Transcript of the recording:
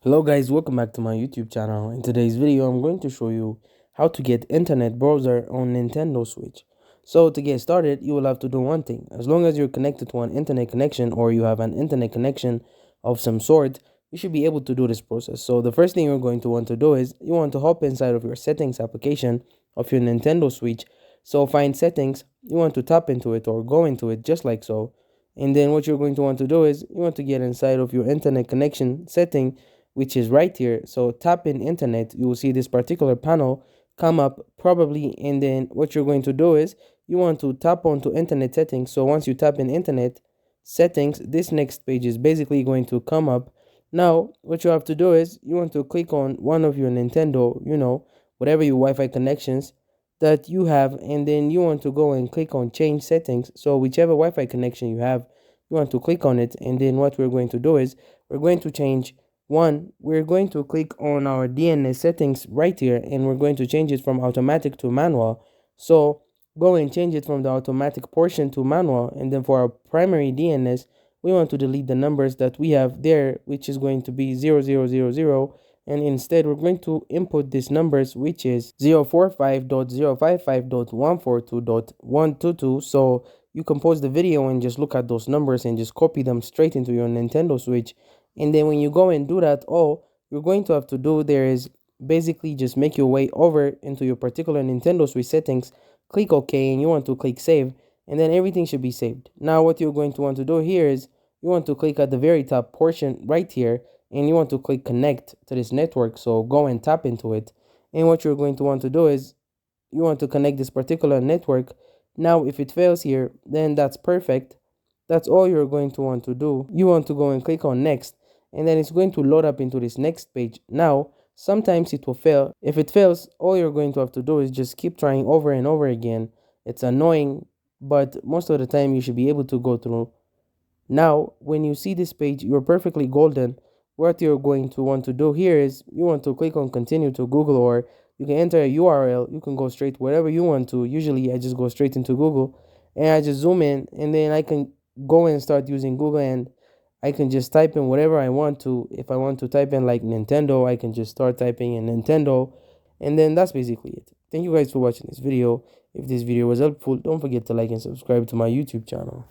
Hello guys, welcome back to my YouTube channel. In today's video, I'm going to show you how to get internet browser on Nintendo Switch. So to get started, you will have to do one thing. As long as you're connected to an internet connection or you have an internet connection of some sort, you should be able to do this process. So the first thing you're going to want to do is you want to hop inside of your settings application of your Nintendo Switch. So find settings, you want to tap into it or go into it just like so. And then what you're going to want to do is you want to get inside of your internet connection setting, which is right here. So tap in internet, you will see this particular panel come up probably, and then what you're going to do is you want to tap onto internet settings. So once you tap in internet settings, this next page is basically going to come up. Now what you have to do is you want to click on one of your Nintendo, whatever your Wi-Fi connections that you have, and then you want to go and click on change settings. So whichever Wi-Fi connection you have, you want to click on it, and then what we're going to do is we're going to change one. We're going to click on our DNS settings right here, and we're going to change it from automatic to manual. So go and change it from the automatic portion to manual, and then for our primary DNS, we want to delete the numbers that we have there, which is going to be 0000, and instead we're going to input these numbers, which is 045.055.142.122. So you can pause the video and just look at those numbers and just copy them straight into your Nintendo Switch. And then when you go and do that, all you're going to have to do there is basically just make your way over into your particular Nintendo Switch settings, click OK, and you want to click save, and then everything should be saved. Now what you're going to want to do here is you want to click at the very top portion right here, and you want to click connect to this network. So go and tap into it, and what you're going to want to do is you want to connect this particular network. Now if it fails here, then that's perfect. That's all you're going to want to do. You want to go and click on next, and then it's going to load up into this next page. Now sometimes it will fail. If it fails, all you're going to have to do is just keep trying over and over again. It's annoying, but most of the time you should be able to go through. Now when you see this page, you're perfectly golden. What you're going to want to do here is you want to click on continue to Google, or you can enter a URL. You can go straight wherever you want to. Usually I just go straight into Google, and I just zoom in, and then I can go and start using Google, and I can just type in whatever I want to. If I want to type in like Nintendo, I can just start typing in Nintendo, and then that's basically it. Thank you guys for watching this video. If this video was helpful, don't forget to like and subscribe to my YouTube channel.